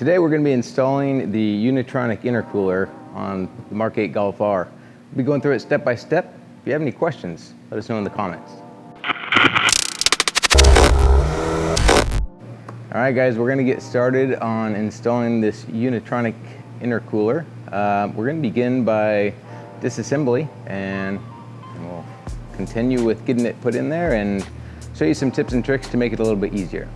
Today we're going to be installing the Unitronic intercooler on the MK8 Golf R. We'll be going through it step by step. If you have any questions, let us know in the comments. Alright guys, we're going to get started on installing this Unitronic intercooler. We're going to begin by disassembly and we'll continue with getting it put in there and show you some tips and tricks to make it a little bit easier.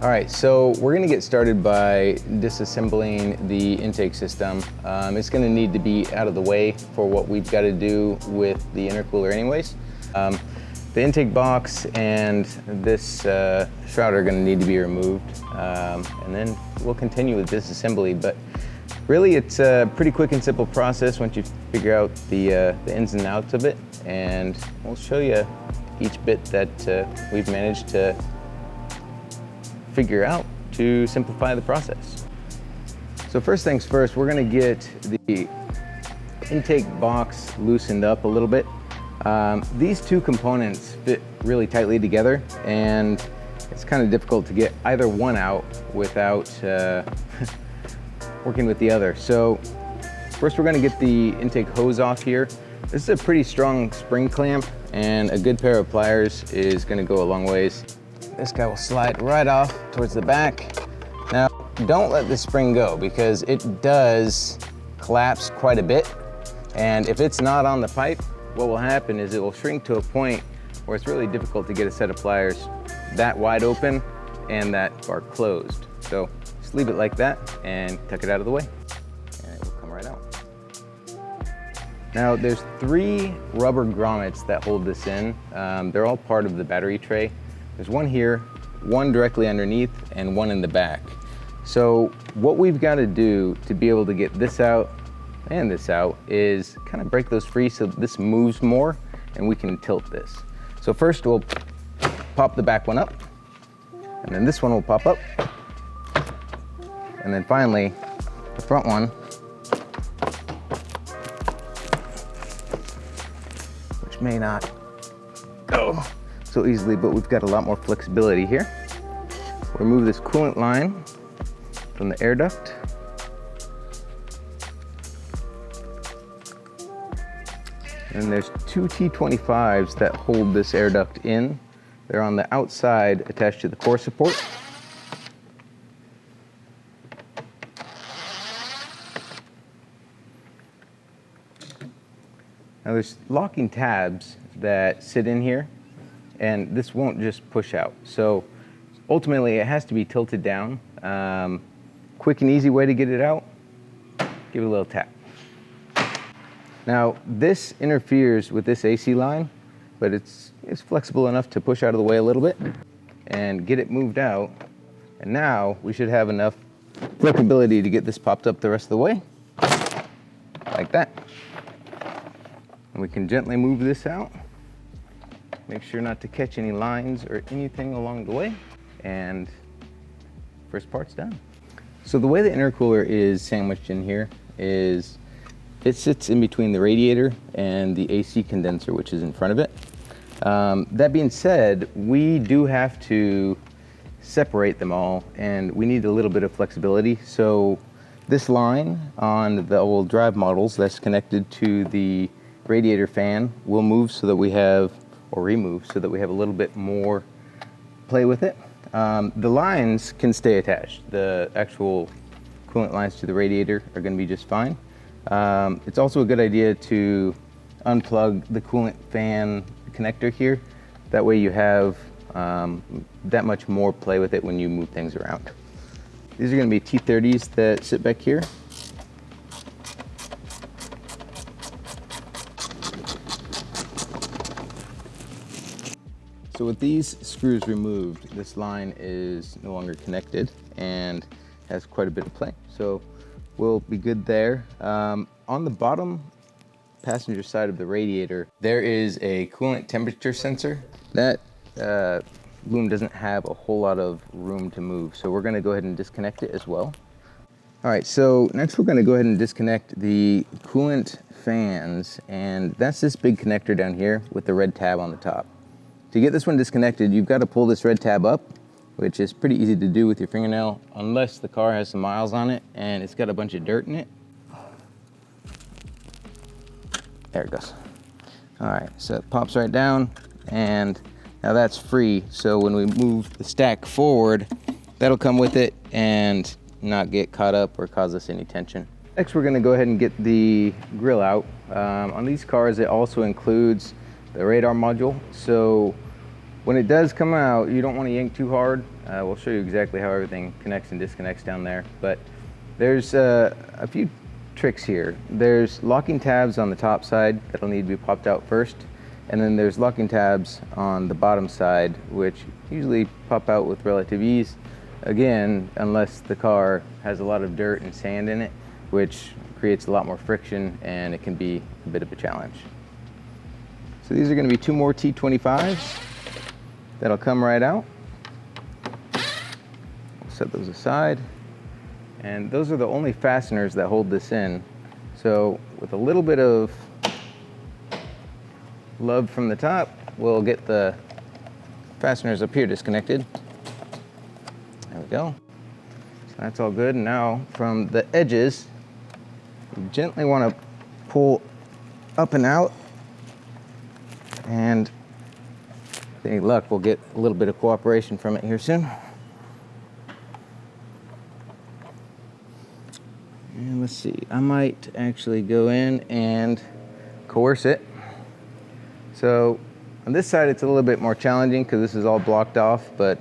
Alright, so we're going to get started by disassembling the intake system. It's going to need to be out of the way for what we've got to do with the intercooler anyways. The intake box and this shroud are going to need to be removed, and then we'll continue with disassembly. But really it's a pretty quick and simple process once you figure out the ins and outs of it, and we'll show you each bit that we've managed to figure out to simplify the process. So first things first, we're going to get the intake box loosened up a little bit. These two components fit really tightly together, and it's kind of difficult to get either one out without working with the other. So first we're going to get the intake hose off here. This is a pretty strong spring clamp, and a good pair of pliers is going to go a long ways. This guy will slide right off towards the back. Now, don't let the spring go because it does collapse quite a bit. And if it's not on the pipe, what will happen is it will shrink to a point where it's really difficult to get a set of pliers that wide open and that are closed. So just leave it like that and tuck it out of the way, and it will come right out. Now, there's 3 rubber grommets that hold this in. They're all part of the battery tray. There's one here, one directly underneath, and one in the back. So what we've got to do to be able to get this out and this out is kind of break those free so this moves more and we can tilt this. So first we'll pop the back one up, and then this one will pop up, and then finally the front one, which may not go so easily, but we've got a lot more flexibility here. Remove this coolant line from the air duct. And there's 2 T25s that hold this air duct in. They're on the outside attached to the core support. Now there's locking tabs that sit in here, and this won't just push out. So ultimately it has to be tilted down. Quick and easy way to get it out, give it a little tap. Now this interferes with this AC line, but it's flexible enough to push out of the way a little bit and get it moved out. And now we should have enough flexibility to get this popped up the rest of the way, like that. And we can gently move this out. Make sure not to catch any lines or anything along the way, and first part's done. So the way the intercooler is sandwiched in here is it sits in between the radiator and the AC condenser, which is in front of it. That being said, we do have to separate them all, and we need a little bit of flexibility. So this line on the old drive models that's connected to the radiator fan will move so that we have, or remove so that we have a little bit more play with it. The lines can stay attached. The actual coolant lines to the radiator are going to be just fine. It's also a good idea to unplug the coolant fan connector here. That way you have that much more play with it when you move things around. These are going to be T30s that sit back here. So with these screws removed, this line is no longer connected and has quite a bit of play. So we'll be good there. On the bottom passenger side of the radiator, there is a coolant temperature sensor. That boom doesn't have a whole lot of room to move, so we're going to go ahead and disconnect it as well. All right, so next we're going to go ahead and disconnect the coolant fans, and that's this big connector down here with the red tab on the top. To get this one disconnected, you've got to pull this red tab up which is pretty easy to do with your fingernail, unless the car has some miles on it and it's got a bunch of dirt in it. There it goes. All right, so it pops right down, and now that's free. So when we move the stack forward, that'll come with it and not get caught up or cause us any tension. Next, we're gonna go ahead and get the grill out. On these cars, it also includes the radar module. So when it does come out, you don't wanna yank too hard. We'll show you exactly how everything connects and disconnects down there. But there's a few tricks here. There's locking tabs on the top side that'll need to be popped out first. And then there's locking tabs on the bottom side, which usually pop out with relative ease. Again, unless the car has a lot of dirt and sand in it, which creates a lot more friction and it can be a bit of a challenge. So these are going to be 2 more T25s that'll come right out. We'll set those aside. And those are the only fasteners that hold this in. So with a little bit of love from the top, we'll get the fasteners up here disconnected. There we go. So that's all good. And now from the edges, you gently want to pull up and out. And with any luck, we'll get a little bit of cooperation from it here soon. And let's see, I might actually go in and coerce it. So on this side, it's a little bit more challenging because this is all blocked off, but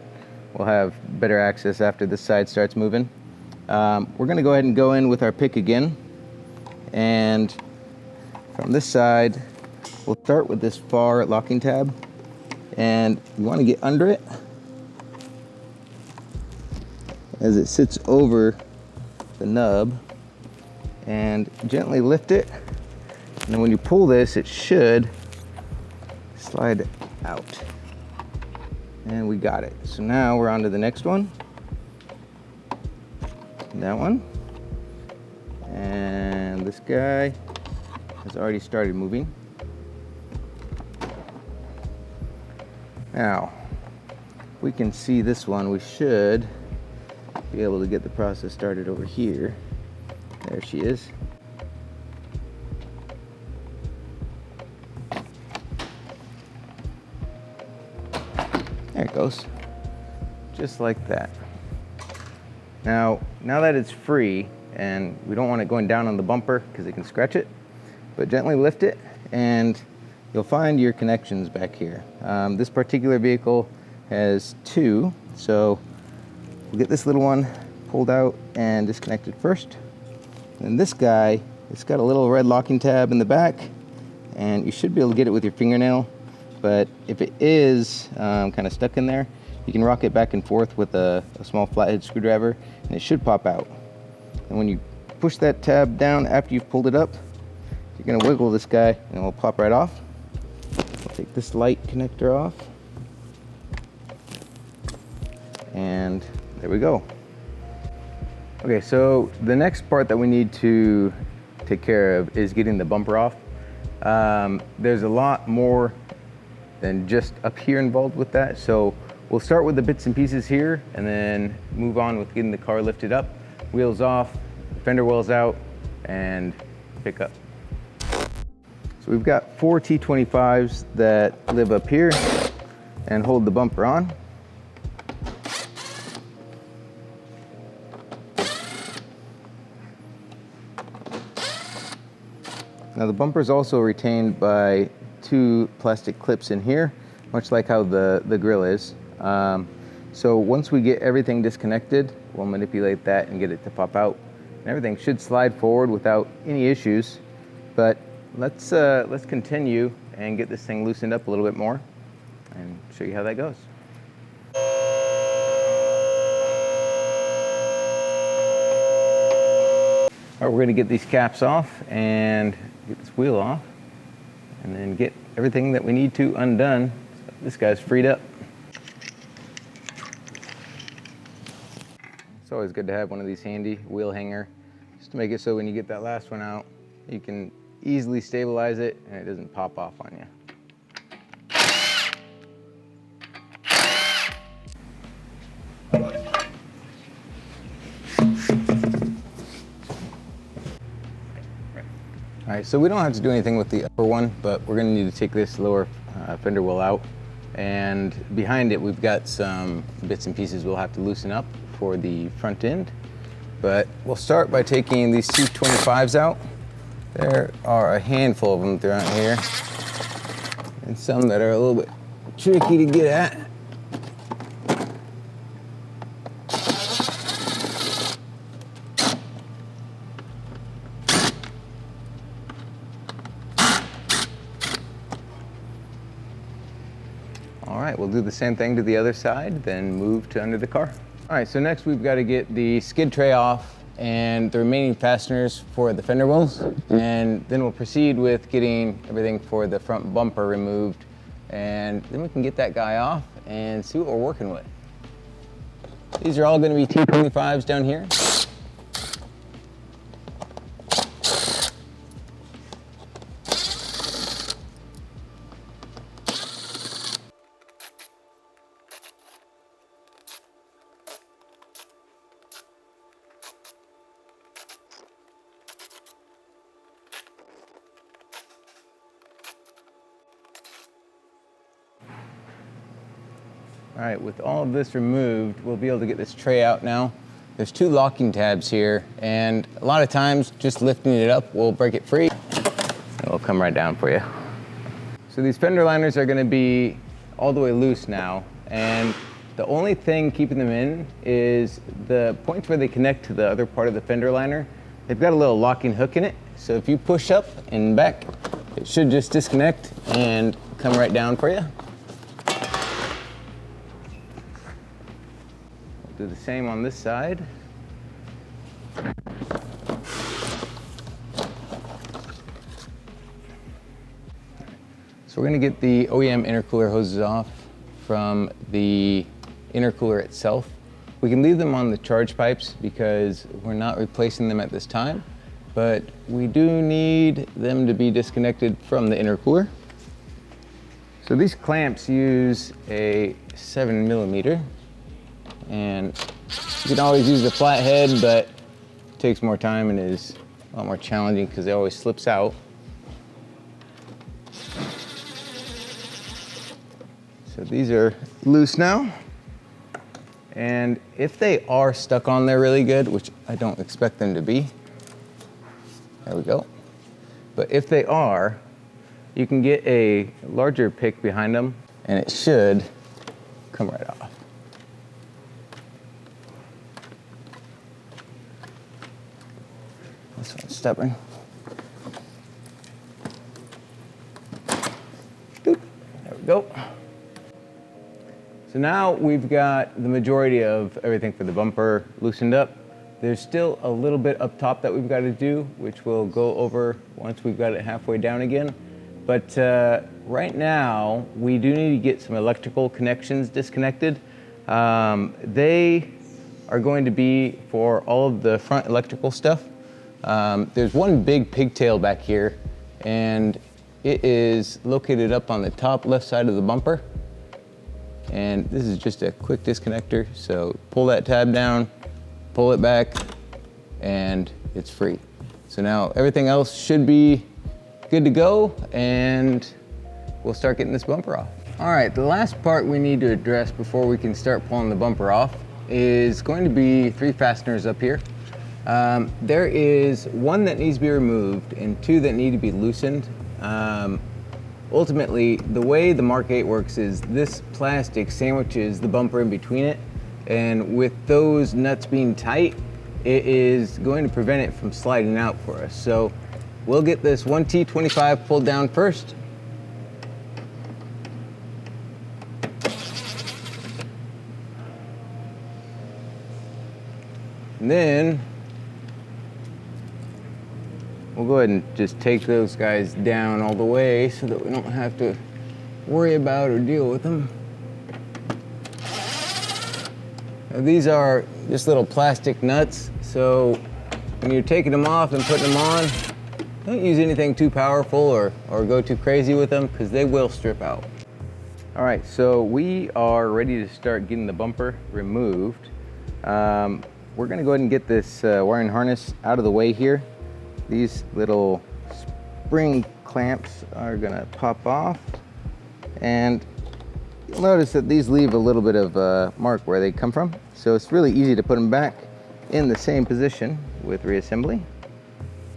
we'll have better access after this side starts moving. We're gonna go ahead and go in with our pick again. And from this side, we'll start with this far locking tab. And you wanna get under it as it sits over the nub, and gently lift it. And then when you pull this, it should slide out. And we got it. So now we're on to the next one. That one. And this guy has already started moving. Now, we can see this one. We should be able to get the process started over here. There she is. There it goes. Just like that. Now that it's free, and we don't want it going down on the bumper because it can scratch it, but gently lift it and you'll find your connections back here. This particular vehicle has 2, so we'll get this little one pulled out and disconnected first. And this guy, it's got a little red locking tab in the back, and you should be able to get it with your fingernail. But if it is kind of stuck in there, you can rock it back and forth with a small flathead screwdriver, and it should pop out. And when you push that tab down after you've pulled it up, you're gonna wiggle this guy, and it will pop right off. I'll take this light connector off. And there we go. Okay, so the next part that we need to take care of is getting the bumper off. There's a lot more than just up here involved with that. So we'll start with the bits and pieces here and then move on with getting the car lifted up, wheels off, fender wells out, and pick up. So we've got 4 T25s that live up here and hold the bumper on. Now the bumper is also retained by 2 plastic clips in here, much like how the grill is. So once we get everything disconnected, we'll manipulate that and get it to pop out. And everything should slide forward without any issues. But let's continue and get this thing loosened up a little bit more and show you how that goes. All right, we're gonna get these caps off and get this wheel off and then get everything that we need to undone. So this guy's freed up. It's always good to have one of these handy, wheel hanger, just to make it so when you get that last one out, you can easily stabilize it and it doesn't pop off on you. All right, so we don't have to do anything with the upper one, but we're gonna need to take this lower fender well out. And behind it, we've got some bits and pieces we'll have to loosen up for the front end. But we'll start by taking these two 25s out. There are a handful of them throughout here, and some that are a little bit tricky to get at. All right, we'll do the same thing to the other side, then move to under the car. All right, so next we've got to get the skid tray off and the remaining fasteners for the fender wells, and then we'll proceed with getting everything for the front bumper removed, and then we can get that guy off and see what we're working with. These are all going to be T25s down here. All right, with all of this removed, we'll be able to get this tray out now. There's two locking tabs here, and a lot of times just lifting it up will break it free. It'll come right down for you. So these fender liners are gonna be all the way loose now, and the only thing keeping them in is the points where they connect to the other part of the fender liner. They've got a little locking hook in it, so if you push up and back, it should just disconnect and come right down for you. Do the same on this side. So we're going to get the OEM intercooler hoses off from the intercooler itself. We can leave them on the charge pipes because we're not replacing them at this time, but we do need them to be disconnected from the intercooler. So these clamps use a 7mm. And you can always use the flathead, but it takes more time and is a lot more challenging because it always slips out. So these are loose now. And if they are stuck on there really good, which I don't expect them to be, there we go. But if they are, you can get a larger pick behind them and it should come right off. This one's stubborn. Doop. There we go. So now we've got the majority of everything for the bumper loosened up. There's still a little bit up top that we've got to do, which we'll go over once we've got it halfway down again. But right now, we do need to get some electrical connections disconnected. They are going to be for all of the front electrical stuff. There's one big pigtail back here, and it is located up on the top left side of the bumper. And this is just a quick disconnector. So pull that tab down, pull it back, and it's free. So now everything else should be good to go, and we'll start getting this bumper off. All right, the last part we need to address before we can start pulling the bumper off is going to be 3 fasteners up here. There is 1 that needs to be removed and 2 that need to be loosened. Ultimately, the way the Mark 8 works is this plastic sandwiches the bumper in between it, and with those nuts being tight, it is going to prevent it from sliding out for us. So we'll get this 1 T25 pulled down first. And then we'll go ahead and just take those guys down all the way so that we don't have to worry about or deal with them. Now, these are just little plastic nuts, so when you're taking them off and putting them on, don't use anything too powerful or go too crazy with them because they will strip out. All right, so we are ready to start getting the bumper removed. We're gonna go ahead and get this wiring harness out of the way here. These little spring clamps are gonna pop off, and you'll notice that these leave a little bit of a mark where they come from. So it's really easy to put them back in the same position with reassembly.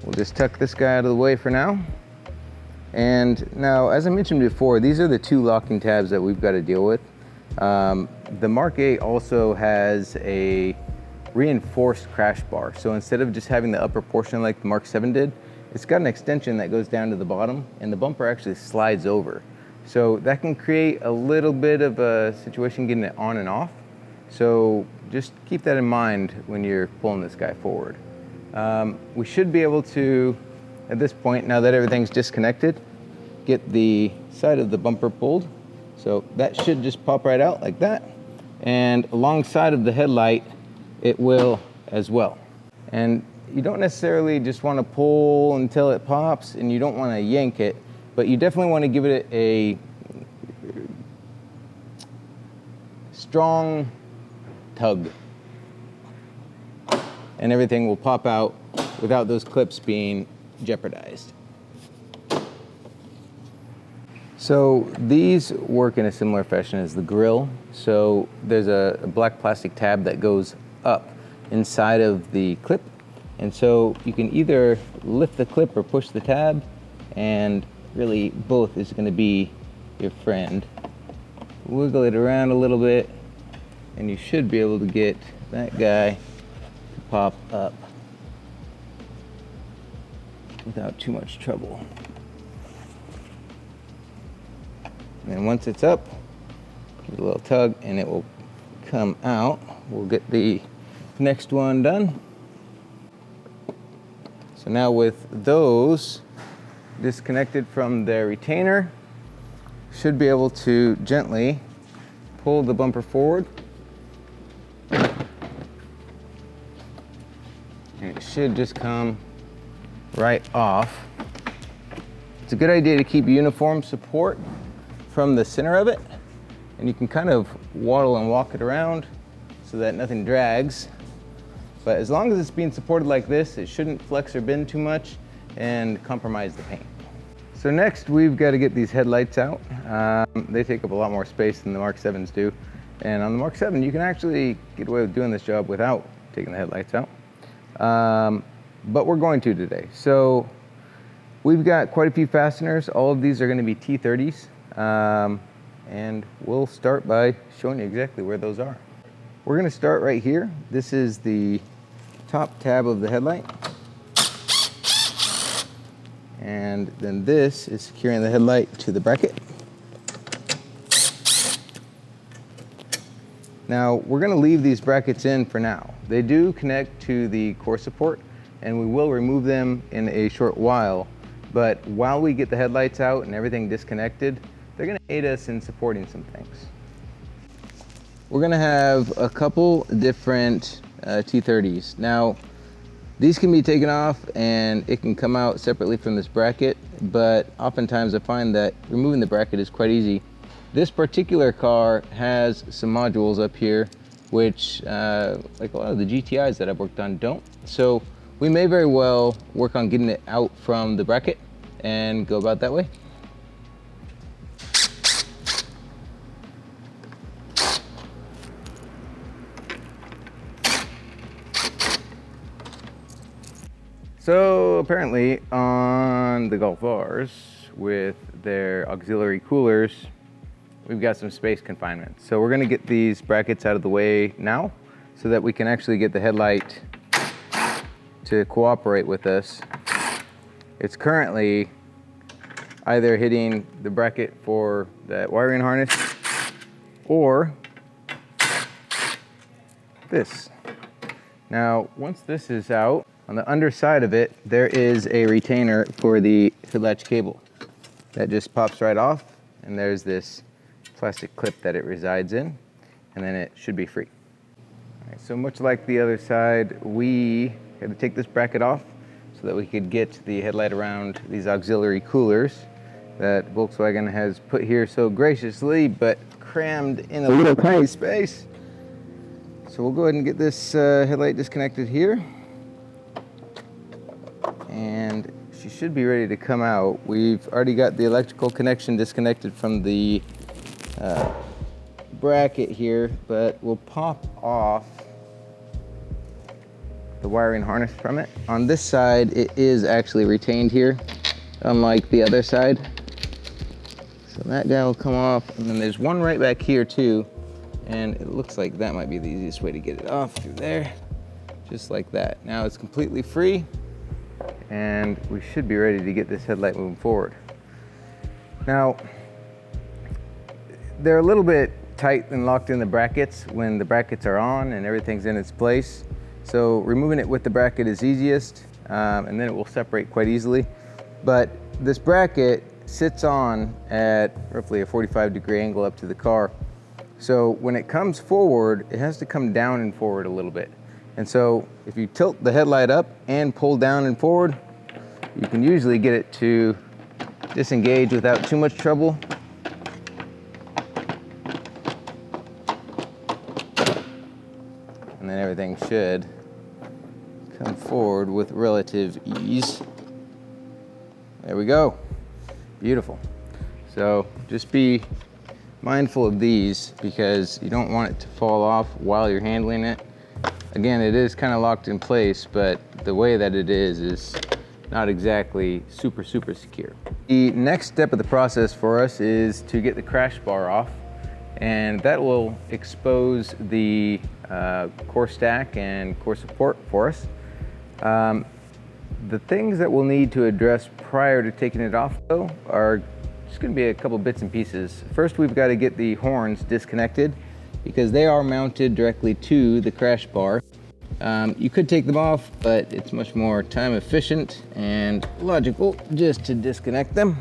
We'll just tuck this guy out of the way for now. And now, as I mentioned before, these are the two locking tabs that we've got to deal with. The Mark 8 also has a reinforced crash bar. So instead of just having the upper portion like the Mark 7 did, it's got an extension that goes down to the bottom, and the bumper actually slides over. So that can create a little bit of a situation getting it on and off. So just keep that in mind when you're pulling this guy forward. We should be able to, at this point, now that everything's disconnected, get the side of the bumper pulled. So that should just pop right out like that. And alongside of the headlight, it will as well. And you don't necessarily just want to pull until it pops, and you don't want to yank it, but you definitely want to give it a strong tug. And everything will pop out without those clips being jeopardized. So these work in a similar fashion as the grill. So there's a black plastic tab that goes up inside of the clip. And so you can either lift the clip or push the tab, and really both is going to be your friend. Wiggle it around a little bit, and you should be able to get that guy to pop up without too much trouble. And once it's up, give it a little tug and it will come out. We'll get the next one done. So now with those disconnected from their retainer, should be able to gently pull the bumper forward. And it should just come right off. It's a good idea to keep uniform support from the center of it, and you can kind of waddle and walk it around so that nothing drags. But as long as it's being supported like this, it shouldn't flex or bend too much and compromise the paint. So next, we've got to get these headlights out. They take up a lot more space than the Mark 7s do. And on the Mark 7, you can actually get away with doing this job without taking the headlights out. But we're going to today. So we've got quite a few fasteners. All of these are going to be T30s. And we'll start by showing you exactly where those are. We're going to start right here. This is the top tab of the headlight. And then this is securing the headlight to the bracket. Now, we're going to leave these brackets in for now. They do connect to the core support, and we will remove them in a short while. But while we get the headlights out and everything disconnected, they're going to aid us in supporting some things. We're going to have a couple different T30s. Now, these can be taken off and it can come out separately from this bracket, but oftentimes I find that removing the bracket is quite easy. This particular car has some modules up here, which like a lot of the GTIs that I've worked on don't. So we may very well work on getting it out from the bracket and go about that way. So apparently on the Golf Rs with their auxiliary coolers, we've got some space confinement. So we're gonna get these brackets out of the way now so that we can actually get the headlight to cooperate with us. It's currently either hitting the bracket for that wiring harness or this. Now, once this is out, on the underside of it, there is a retainer for the hood latch cable. That just pops right off, and there's this plastic clip that it resides in, and then it should be free. All right, so much like the other side, we had to take this bracket off so that we could get the headlight around these auxiliary coolers that Volkswagen has put here so graciously, but crammed in a little tiny space. So we'll go ahead and get this headlight disconnected here. And she should be ready to come out. We've already got the electrical connection disconnected from the bracket here, but we'll pop off the wiring harness from it. On this side, it is actually retained here, unlike the other side. So that guy will come off, and then there's one right back here too, and it looks like that might be the easiest way to get it off through there, just like that. Now it's completely free, and we should be ready to get this headlight moving forward. Now, they're a little bit tight and locked in the brackets when the brackets are on and everything's in its place. So removing it with the bracket is easiest, and then it will separate quite easily. But this bracket sits on at roughly a 45-degree angle up to the car. So when it comes forward, it has to come down and forward a little bit. And so if you tilt the headlight up and pull down and forward, you can usually get it to disengage without too much trouble. And then everything should come forward with relative ease. There we go. Beautiful. So just be mindful of these because you don't want it to fall off while you're handling it. Again, it is kind of locked in place, but the way that it is not exactly super secure. The next step of the process for us is to get the crash bar off, and that will expose the core stack and core support for us. The things that we'll need to address prior to taking it off though are just going to be a couple bits and pieces. First, we've got to get the horns disconnected because they are mounted directly to the crash bar. You could take them off, but it's much more time efficient and logical just to disconnect them.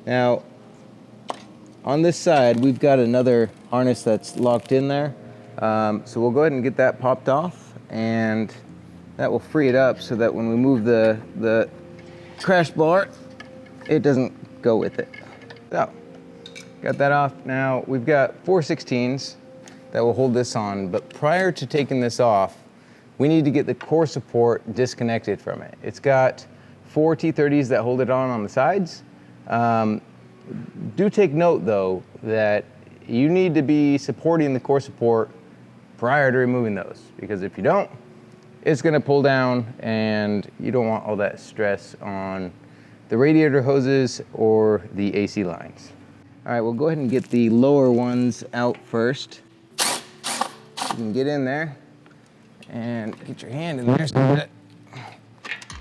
Now, on this side, we've got another harness that's locked in there. So we'll go ahead and get that popped off, and that will free it up so that when we move the crash bar, it doesn't go with it. So, got that off. Now, we've got 4/16s that will hold this on, but prior to taking this off, we need to get the core support disconnected from it. It's got 4 T30s that hold it on the sides. Do take note though that you need to be supporting the core support prior to removing those, because if you don't, it's going to pull down and you don't want all that stress on the radiator hoses or the AC lines. All right, we'll go ahead and get the lower ones out first. You can get in there and get your hand in there so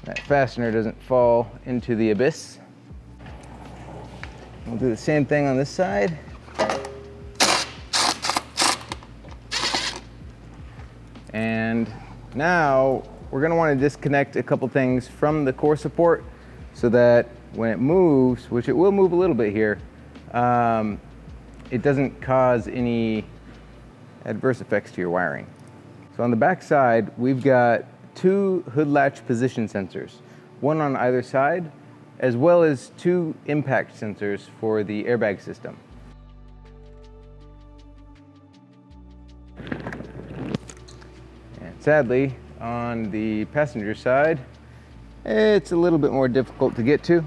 that fastener doesn't fall into the abyss. We'll do the same thing on this side. And now we're going to want to disconnect a couple things from the core support so that when it moves, which it will move a little bit here, it doesn't cause any adverse effects to your wiring. So on the back side, we've got 2 hood latch position sensors, one on either side, as well as 2 impact sensors for the airbag system. Sadly, on the passenger side, it's a little bit more difficult to get to,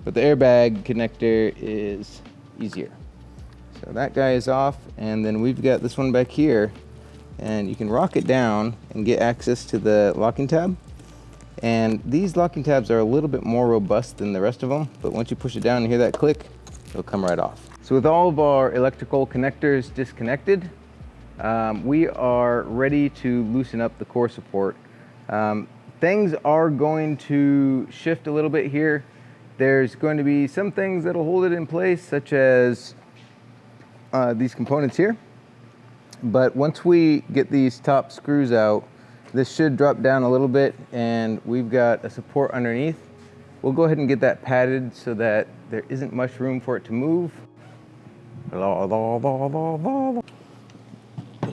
but the airbag connector is easier. So that guy is off, and then we've got this one back here, and you can rock it down and get access to the locking tab. And these locking tabs are a little bit more robust than the rest of them, but once you push it down and hear that click, it'll come right off. So with all of our electrical connectors disconnected, we are ready to loosen up the core support. Things are going to shift a little bit here. There's going to be some things that'll hold it in place, such as these components here. But once we get these top screws out, this should drop down a little bit, and we've got a support underneath. We'll go ahead and get that padded so that there isn't much room for it to move. Put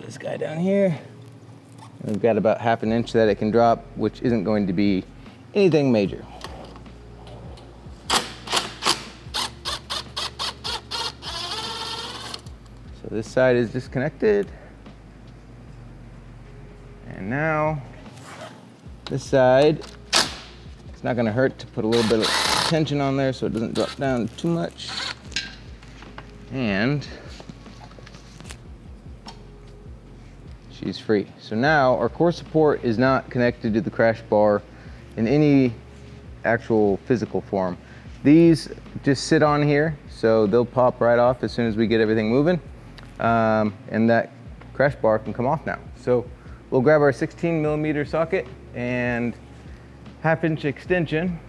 this guy down here. We've got about 1/2 inch that it can drop, which isn't going to be anything major. So this side is disconnected. And now This side, it's not gonna hurt to put a little bit of tension on there so it doesn't drop down too much. And she's free. So now our core support is not connected to the crash bar in any actual physical form. These just sit on here, so they'll pop right off as soon as we get everything moving. And that crash bar can come off now. So we'll grab our 16mm socket and 1/2" extension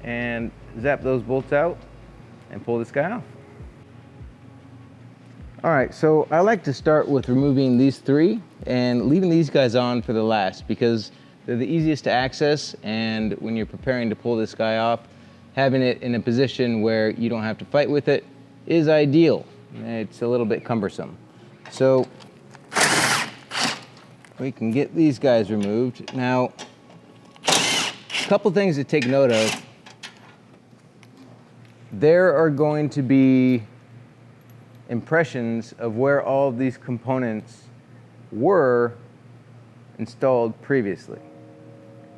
and zap those bolts out and pull this guy off. All right, so I like to start with removing these 3 and leaving these guys on for the last because they're the easiest to access, and when you're preparing to pull this guy off, having it in a position where you don't have to fight with it is ideal. It's a little bit cumbersome. So we can get these guys removed. Now, a couple things to take note of. There are going to be impressions of where all of these components were installed previously.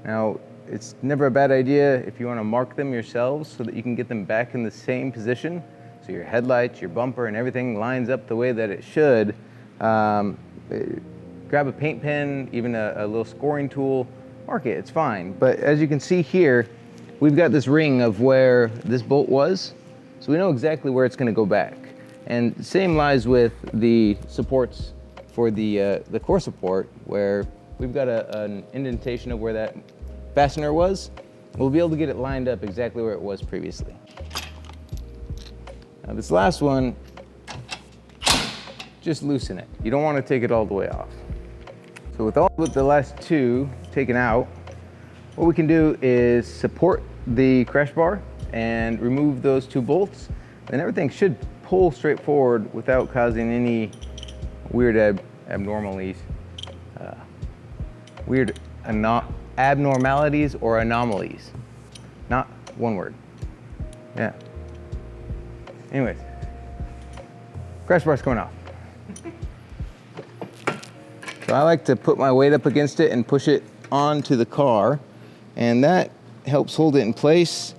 Now, it's never a bad idea if you want to mark them yourselves so that you can get them back in the same position. So your headlights, your bumper, and everything lines up the way that it should. Grab a paint pen, even a little scoring tool, mark it, it's fine. But as you can see here, we've got this ring of where this bolt was, so we know exactly where it's going to go back. And same lies with the supports for the core support, where we've got an indentation of where that fastener was. We'll be able to get it lined up exactly where it was previously. Now this last one, just loosen it. You don't want to take it all the way off. So with the last 2 taken out, what we can do is support the crash bar and remove those 2 bolts, and everything should pull straight forward without causing any weird abnormalities, abnormalities or anomalies. Not one word. Yeah. Anyways, crash bar's coming off. So I like to put my weight up against it and push it onto the car, and that helps hold it in place.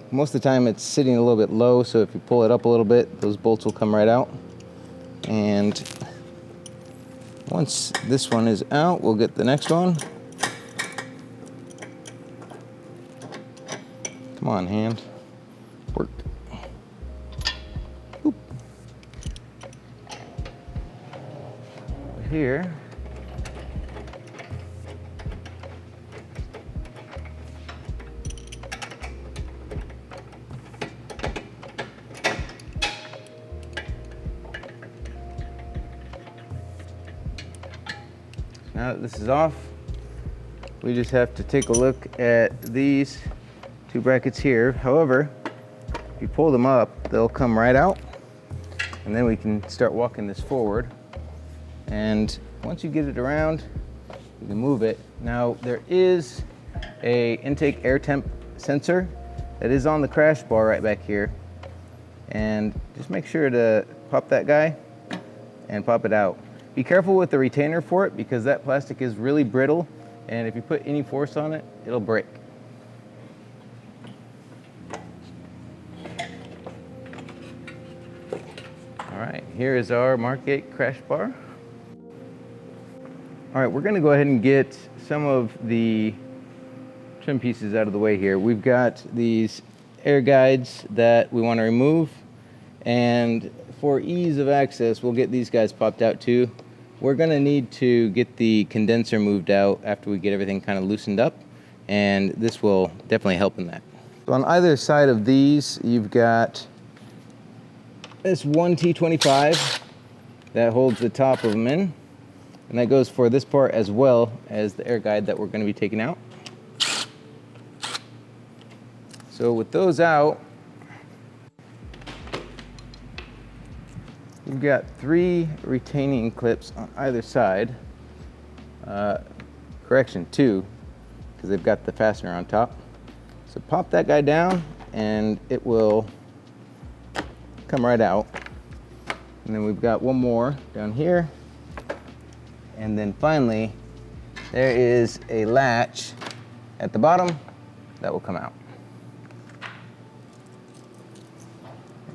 Most of the time it's sitting a little bit low, so if you pull it up a little bit, those bolts will come right out. And once this one is out, we'll get the next one. Come on, hand. Work. Oop. Here. Now that this is off, we just have to take a look at these 2 brackets here. However, if you pull them up, they'll come right out, and then we can start walking this forward. And once you get it around, you can move it. Now, there is a intake air temp sensor that is on the crash bar right back here. And just make sure to pop that guy and pop it out. Be careful with the retainer for it because that plastic is really brittle, and if you put any force on it, it'll break. All right, here is our Mark 8 crash bar. All right, we're gonna go ahead and get some of the trim pieces out of the way here. We've got these air guides that we want to remove, and for ease of access, we'll get these guys popped out too. We're gonna need to get the condenser moved out after we get everything kind of loosened up, and this will definitely help in that. So on either side of these, you've got this one T25 that holds the top of them in, and that goes for this part as well as the air guide that we're gonna be taking out. So with those out, you've got 3 retaining clips on either side. Correction, 2, because they've got the fastener on top. So pop that guy down and it will come right out. And then we've got one more down here. And then finally, there is a latch at the bottom that will come out.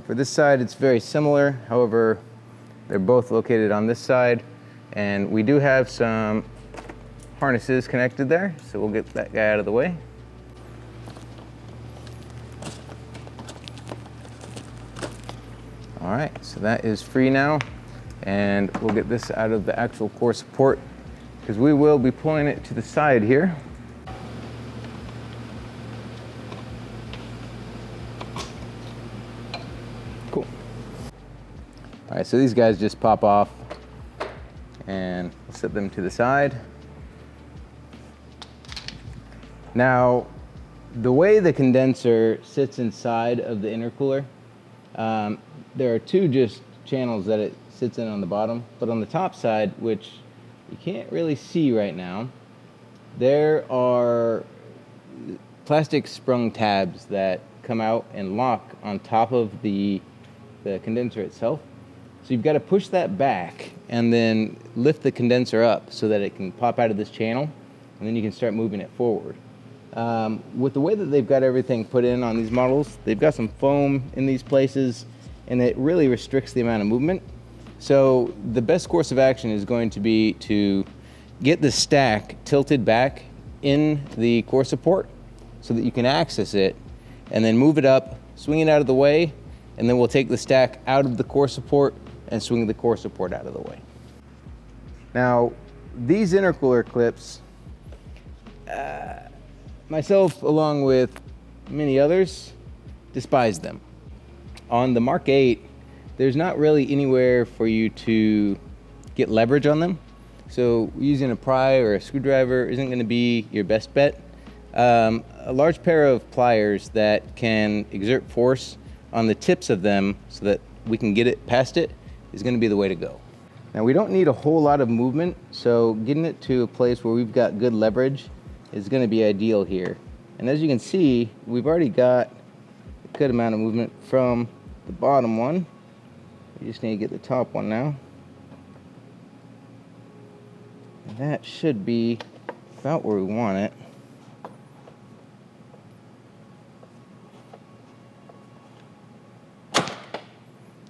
For this side, it's very similar. However, they're both located on this side, and we do have some harnesses connected there, so we'll get that guy out of the way. All right, so that is free now, and we'll get this out of the actual core support because we will be pulling it to the side here. Cool. All right, so these guys just pop off, and we'll set them to the side. Now, the way the condenser sits inside of the intercooler, there are two just channels that it sits in on the bottom, but on the top side, which you can't really see right now, there are plastic sprung tabs that come out and lock on top of the condenser itself. So you've got to push that back and then lift the condenser up so that it can pop out of this channel, and then you can start moving it forward. With the way that they've got everything put in on these models, they've got some foam in these places, and it really restricts the amount of movement. So the best course of action is going to be to get the stack tilted back in the core support so that you can access it, and then move it up, swing it out of the way, and then we'll take the stack out of the core support and swing the core support out of the way. Now, these intercooler clips, myself along with many others, despise them. On the Mark 8, there's not really anywhere for you to get leverage on them. So using a pry or a screwdriver isn't going to be your best bet. A large pair of pliers that can exert force on the tips of them so that we can get it past it is going to be the way to go. Now, we don't need a whole lot of movement, so getting it to a place where we've got good leverage is going to be ideal here. And as you can see, we've already got a good amount of movement from the bottom one. We just need to get the top one now. And that should be about where we want it.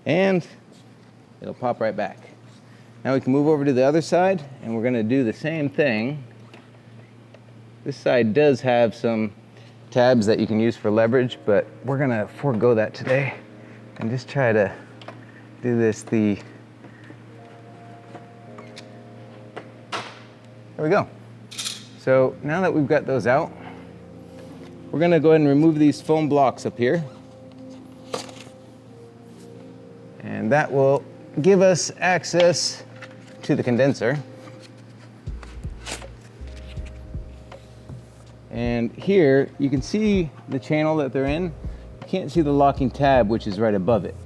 And it'll pop right back. Now we can move over to the other side, and we're going to do the same thing. This side does have some tabs that you can use for leverage, but we're going to forego that today and just try to do this there we go. So now that we've got those out, we're going to go ahead and remove these foam blocks up here. And that will give us access to the condenser. And here you can see the channel that they're in. You can't see the locking tab, which is right above it.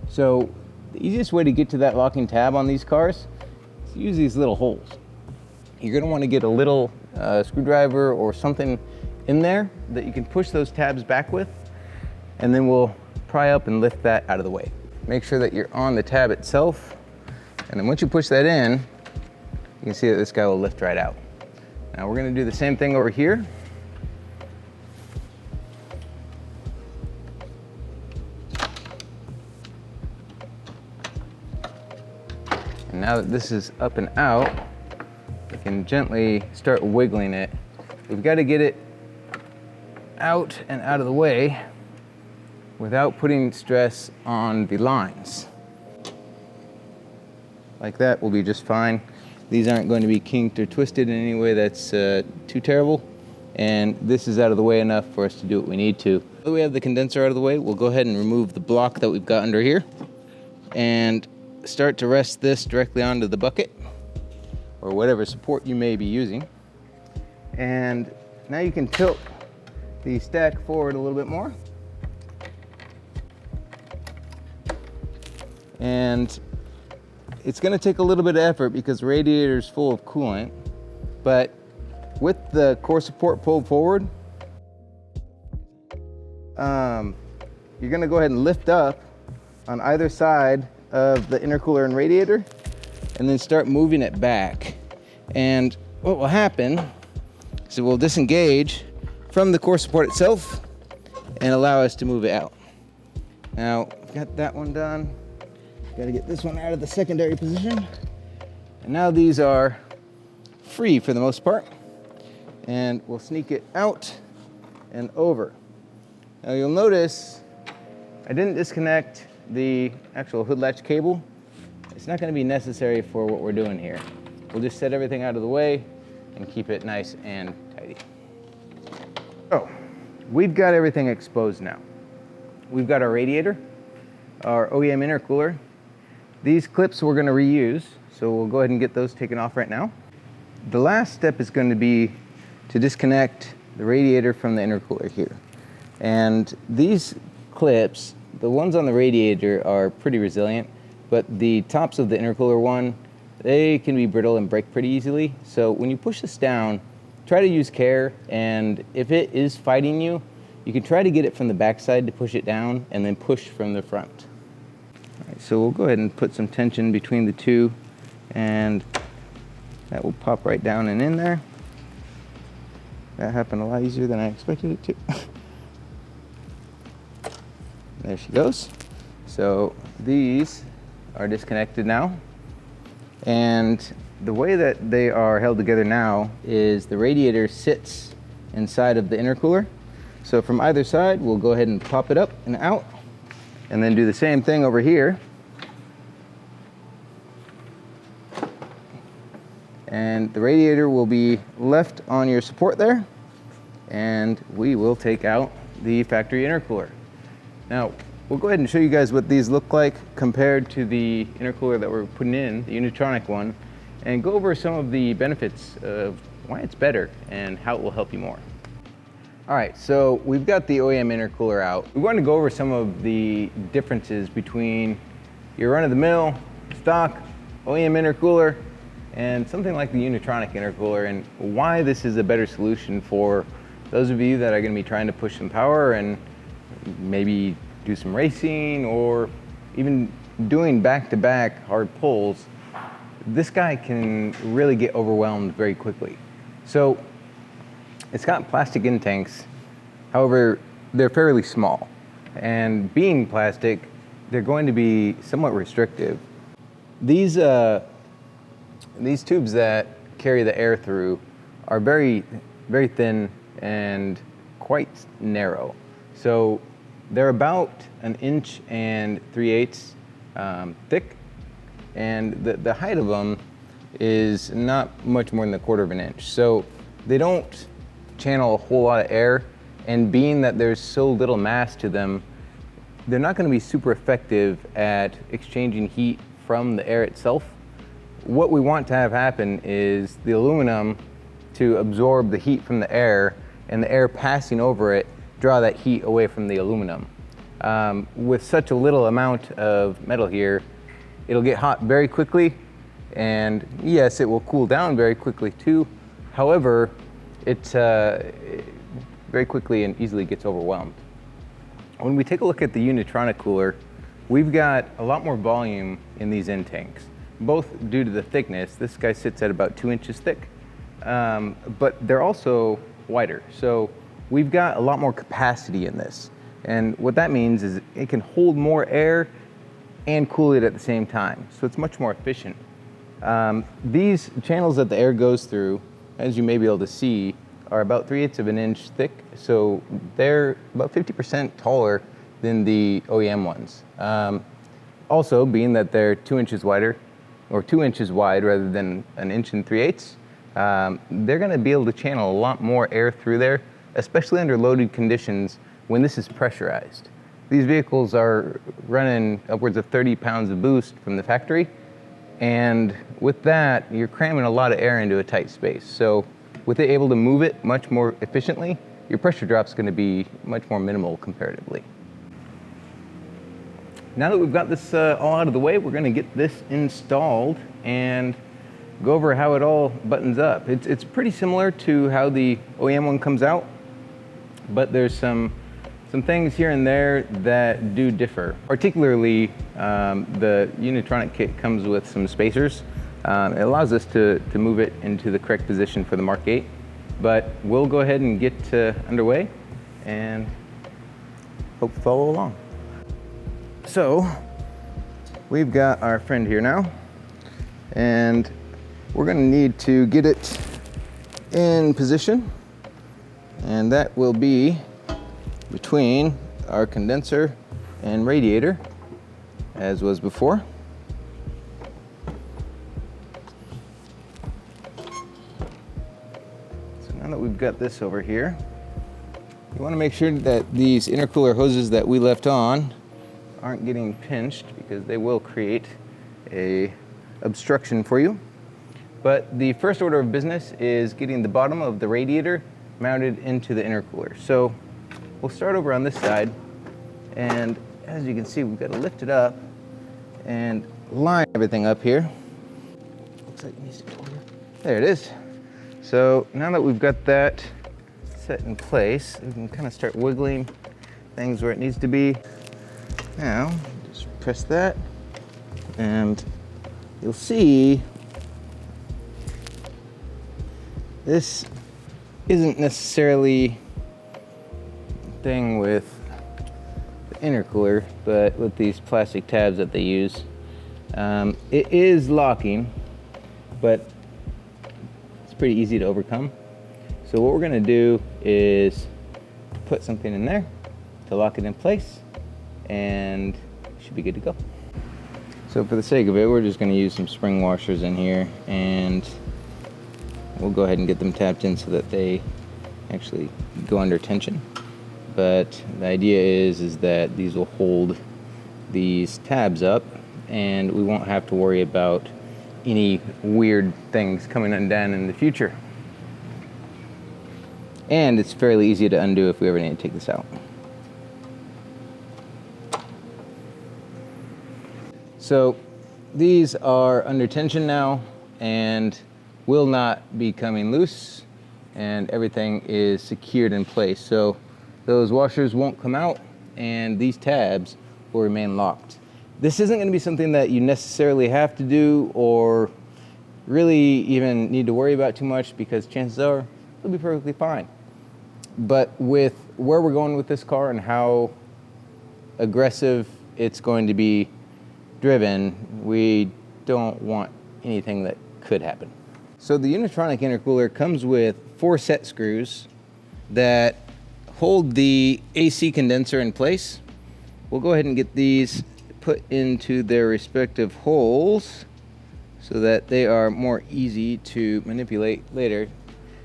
So the easiest way to get to that locking tab on these cars is to use these little holes. You're going to want to get a little screwdriver or something in there that you can push those tabs back with, and then we'll pry up and lift that out of the way. Make sure that you're on the tab itself, and then once you push that in, you can see that this guy will lift right out. Now we're going to do the same thing over here. And now that this is up and out, we can gently start wiggling it. We've got to get it out and out of the way without putting stress on the lines. Like that will be just fine. These aren't going to be kinked or twisted in any way that's too terrible. And this is out of the way enough for us to do what we need to. Now that we have the condenser out of the way, we'll go ahead and remove the block that we've got under here and start to rest this directly onto the bucket or whatever support you may be using. And now you can tilt the stack forward a little bit more. And it's going to take a little bit of effort because the radiator is full of coolant, but with the core support pulled forward, you're going to go ahead and lift up on either side of the intercooler and radiator and then start moving it back. And what will happen is it will disengage from the core support itself and allow us to move it out. Now, got that one done. Got to get this one out of the secondary position. And now these are free for the most part. And we'll sneak it out and over. Now you'll notice I didn't disconnect the actual hood latch cable. It's not going to be necessary for what we're doing here. We'll just set everything out of the way and keep it nice and tidy. So, we've got everything exposed now. We've got our radiator, our OEM intercooler. These clips we're going to reuse, so we'll go ahead and get those taken off right now. The last step is going to be to disconnect the radiator from the intercooler here. And these clips, the ones on the radiator are pretty resilient, but the tops of the intercooler one, they can be brittle and break pretty easily. So when you push this down, try to use care, and if it is fighting you, you can try to get it from the backside to push it down and then push from the front. All right, so we'll go ahead and put some tension between the two, and that will pop right down and in there. That happened a lot easier than I expected it to. There she goes. So these are disconnected now. And the way that they are held together now is the radiator sits inside of the intercooler. So from either side, we'll go ahead and pop it up and out, and then do the same thing over here. And the radiator will be left on your support there, and we will take out the factory intercooler. Now, we'll go ahead and show you guys what these look like compared to the intercooler that we're putting in, the Unitronic one, and go over some of the benefits of why it's better and how it will help you more. All right, so we've got the OEM intercooler out. We want to go over some of the differences between your run-of-the-mill, stock, OEM intercooler, and something like the Unitronic intercooler, and why this is a better solution for those of you that are going to be trying to push some power and maybe do some racing or even doing back-to-back hard pulls. This guy can really get overwhelmed very quickly. So it's got plastic intakes, however, they're fairly small. And being plastic, they're going to be somewhat restrictive. These tubes that carry the air through are very, very thin and quite narrow. So they're about 1 3/8 inches thick, and the height of them is not much more than 1/4 inch. So they don't channel a whole lot of air, and being that there's so little mass to them, they're not going to be super effective at exchanging heat from the air itself. What we want to have happen is the aluminum to absorb the heat from the air, and the air passing over it draw that heat away from the aluminum. With such a little amount of metal here, it'll get hot very quickly, and yes, it will cool down very quickly too. However, it very quickly and easily gets overwhelmed. When we take a look at the Unitronic cooler, we've got a lot more volume in these intakes, both due to the thickness. This guy sits at about 2 inches thick, but they're also wider. So we've got a lot more capacity in this. And what that means is it can hold more air and cool it at the same time. So it's much more efficient. These channels that the air goes through, as you may be able to see, are about 3/8 inch thick. So they're about 50% taller than the OEM ones. Also, being that they're 2 inches wider, or 2 inches wide rather than 1 3/8 inches, they're gonna be able to channel a lot more air through there, especially under loaded conditions when this is pressurized. These vehicles are running upwards of 30 pounds of boost from the factory, and with that, you're cramming a lot of air into a tight space. So with it able to move it much more efficiently, your pressure drop's gonna be much more minimal comparatively. Now that we've got this all out of the way, we're gonna get this installed and go over how it all buttons up. It's pretty similar to how the OEM one comes out, but there's some things here and there that do differ. Particularly, the Unitronic kit comes with some spacers It allows us to move it into the correct position for the Mark 8, but we'll go ahead and get underway and hope you follow along. So we've got our friend here now, and we're going to need to get it in position, and that will be between our condenser and radiator, as was before. So now that we've got this over here, you want to make sure that these intercooler hoses that we left on aren't getting pinched, because they will create a obstruction for you. But the first order of business is getting the bottom of the radiator mounted into the intercooler. So we'll start over on this side, and as you can see, we've got to lift it up and line everything up here. Looks like it needs to go over. There it is. So now that we've got that set in place, we can kind of start wiggling things where it needs to be. Now, just press that, and you'll see this isn't necessarily a thing with the intercooler, but with these plastic tabs that they use. It is locking, but it's pretty easy to overcome. So what we're gonna do is put something in there to lock it in place, and it should be good to go. So for the sake of it, we're just gonna use some spring washers in here, and we'll go ahead and get them tapped in so that they actually go under tension. But the idea is that these will hold these tabs up, and we won't have to worry about any weird things coming undone in the future. And it's fairly easy to undo if we ever need to take this out. So these are under tension now and will not be coming loose, and everything is secured in place. So those washers won't come out, and these tabs will remain locked. This isn't going to be something that you necessarily have to do or really even need to worry about too much, because chances are it'll be perfectly fine. But with where we're going with this car and how aggressive it's going to be driven, we don't want anything that could happen. So the Unitronic intercooler comes with 4 set screws that hold the AC condenser in place. We'll go ahead and get these put into their respective holes so that they are more easy to manipulate later.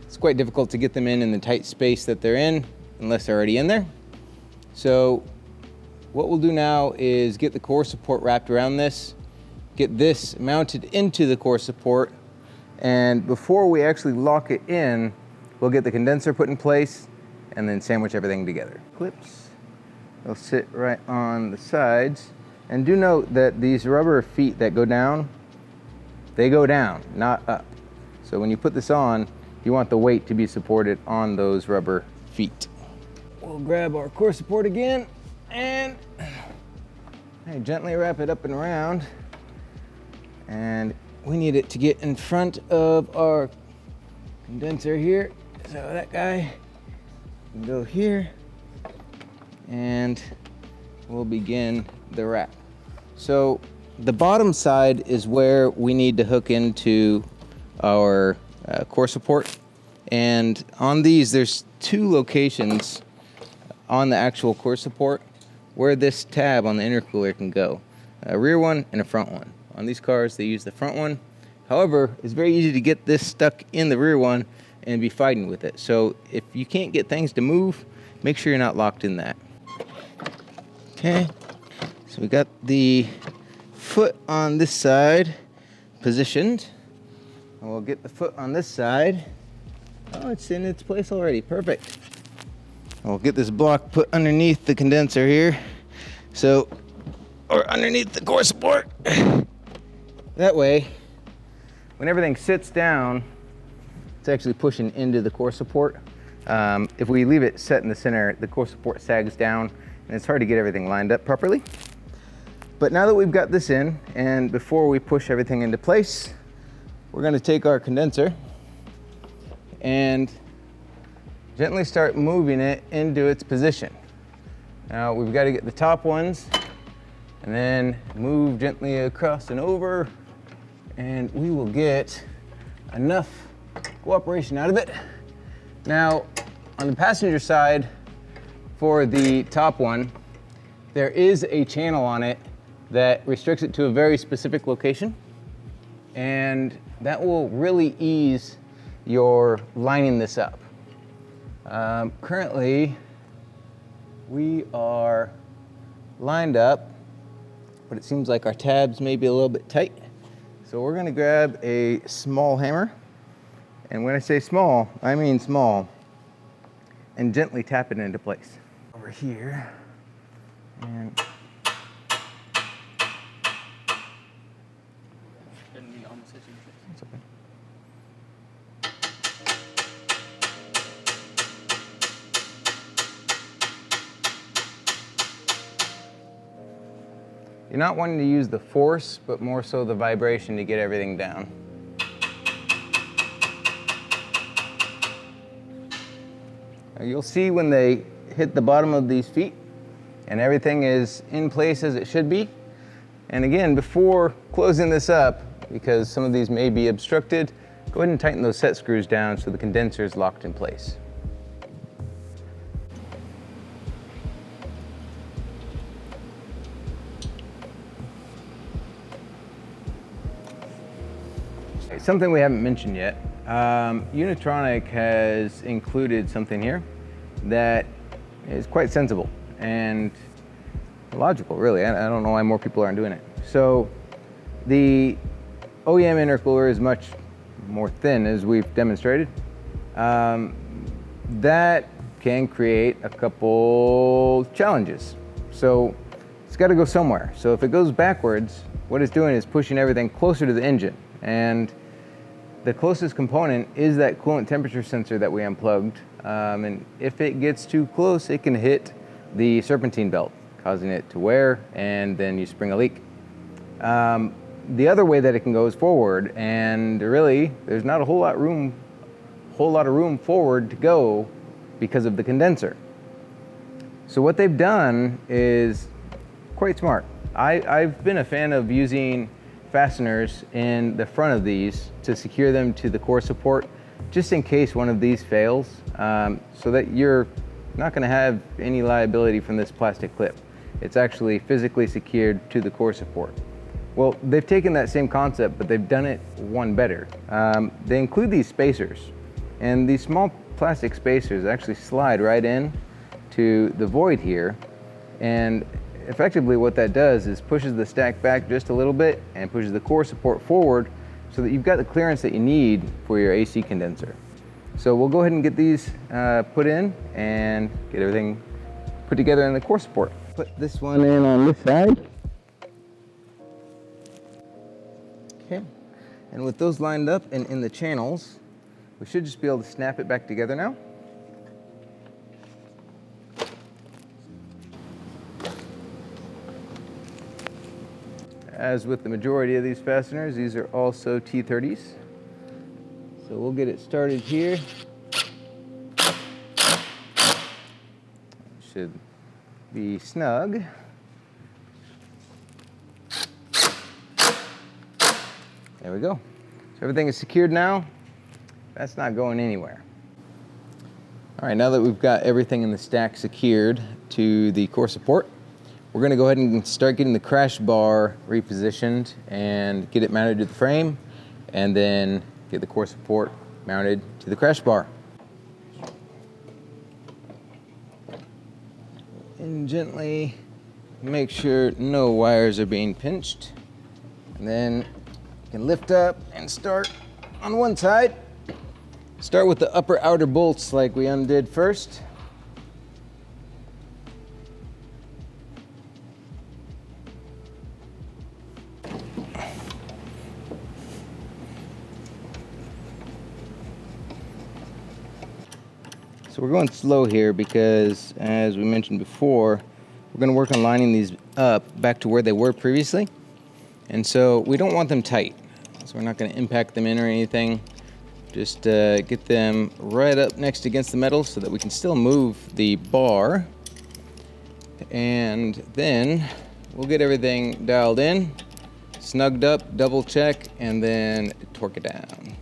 It's quite difficult to get them in the tight space that they're in unless they're already in there. So what we'll do now is get the core support wrapped around this, get this mounted into the core support, and before we actually lock it in, we'll get the condenser put in place and then sandwich everything together. Clips, they'll sit right on the sides. And do note that these rubber feet that go down, they go down, not up. So when you put this on, you want the weight to be supported on those rubber feet. We'll grab our core support again and gently wrap it up and around. And we need it to get in front of our condenser here. So that guy can go here, and we'll begin the wrap. So the bottom side is where we need to hook into our core support. And on these, there's 2 locations on the actual core support where this tab on the intercooler can go. A rear one and a front one. On these cars, they use the front one. However, it's very easy to get this stuck in the rear one and be fighting with it. So if you can't get things to move, make sure you're not locked in that. Okay, so we got the foot on this side positioned. And we'll get the foot on this side. Oh, it's in its place already, perfect. And we'll get this block put underneath the condenser here. So, or underneath the core support. That way, when everything sits down, it's actually pushing into the core support. If we leave it set in the center, the core support sags down and it's hard to get everything lined up properly. But now that we've got this in, and before we push everything into place, we're going to take our condenser and gently start moving it into its position. Now we've got to get the top ones and then move gently across and over, and we will get enough cooperation out of it. Now on the passenger side for the top one, there is a channel on it that restricts it to a very specific location, and that will really ease your lining this up. Currently, we are lined up, but it seems like our tabs may be a little bit tight. So we're gonna grab a small hammer, and when I say small, I mean small, and gently tap it into place. Over here, and it's okay. You're not wanting to use the force, but more so the vibration to get everything down. Now you'll see when they hit the bottom of these feet and everything is in place as it should be. And again, before closing this up, because some of these may be obstructed, go ahead and tighten those set screws down so the condenser is locked in place. Something we haven't mentioned yet, Unitronic has included something here that is quite sensible and logical, really. I don't know why more people aren't doing it. So the OEM intercooler is much more thin, as we've demonstrated. That can create a couple challenges. So it's got to go somewhere. So if it goes backwards, what it's doing is pushing everything closer to the engine. And the closest component is that coolant temperature sensor that we unplugged. And if it gets too close, it can hit the serpentine belt, causing it to wear, and then you spring a leak. The other way that it can go is forward, and really, there's not a whole lot of room forward to go because of the condenser. So what they've done is quite smart. I've been a fan of using fasteners in the front of these to secure them to the core support, just in case one of these fails, so that you're not going to have any liability from this plastic clip. It's actually physically secured to the core support. Well, they've taken that same concept, but they've done it one better. They include these spacers, and these small plastic spacers actually slide right in to the void here, and effectively what that does is pushes the stack back just a little bit and pushes the core support forward so that you've got the clearance that you need for your AC condenser. So we'll go ahead and get these put in and get everything put together in the core support. Put this one in on this side. Okay, and with those lined up and in the channels, we should just be able to snap it back together now. As with the majority of these fasteners, these are also T30s. So we'll get it started here. Should be snug. There we go. So everything is secured now. That's not going anywhere. All right, now that we've got everything in the stack secured to the core support, we're going to go ahead and start getting the crash bar repositioned and get it mounted to the frame, and then get the core support mounted to the crash bar. And gently make sure no wires are being pinched. And then you can lift up and start on one side. Start with the upper outer bolts like we undid first. So we're going slow here because, as we mentioned before, we're going to work on lining these up back to where they were previously. And so we don't want them tight. so we're not going to impact them in or anything. Just get them right up next against the metal so that we can still move the bar. And then we'll get everything dialed in, snugged up, double check, and then torque it down.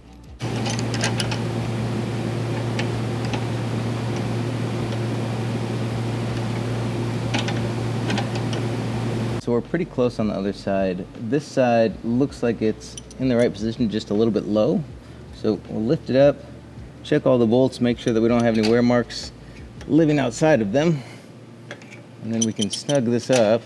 So we're pretty close on the other side. This side looks like it's in the right position, just a little bit low. So we'll lift it up, check all the bolts, make sure that we don't have any wear marks living outside of them. And then we can snug this up.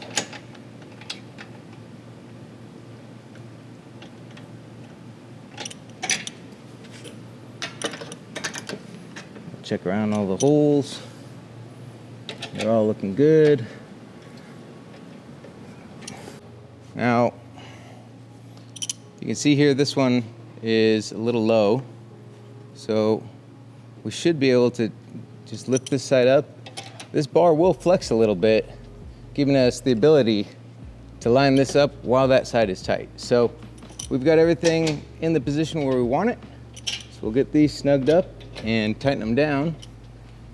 Check around all the holes. They're all looking good. Now, you can see here this one is a little low, so we should be able to just lift this side up. This bar will flex a little bit, giving us the ability to line this up while that side is tight. So we've got everything in the position where we want it. So we'll get these snugged up and tighten them down,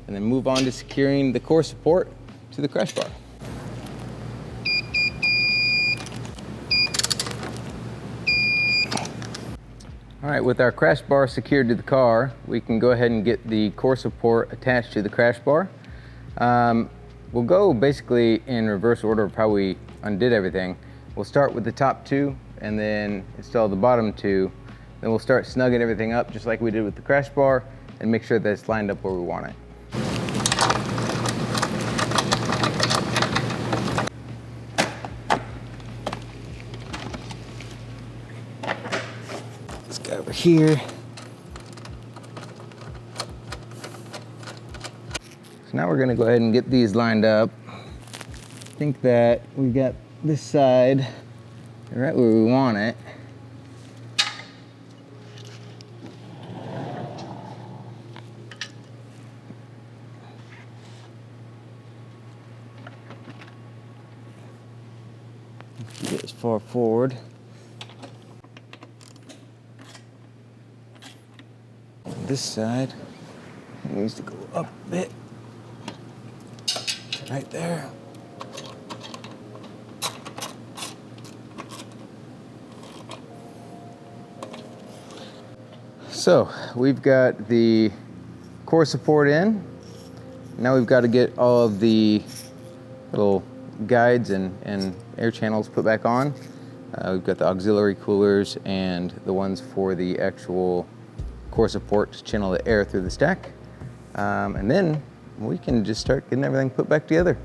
and then move on to securing the core support to the crash bar. All right, with our crash bar secured to the car, we can go ahead and get the core support attached to the crash bar. We'll go basically in reverse order of how we undid everything. We'll start with the top two and then install the bottom two. Then we'll start snugging everything up just like we did with the crash bar and make sure that it's lined up where we want it. Over here. So now we're going to go ahead and get these lined up. I think that we got this side right where we want it. Get as far forward. This side needs to go up a bit, right there. So we've got the core support in. Now we've got to get all of the little guides and air channels put back on. We've got the auxiliary coolers and the ones for the actual core support to channel the air through the stack. And then we can just start getting everything put back together.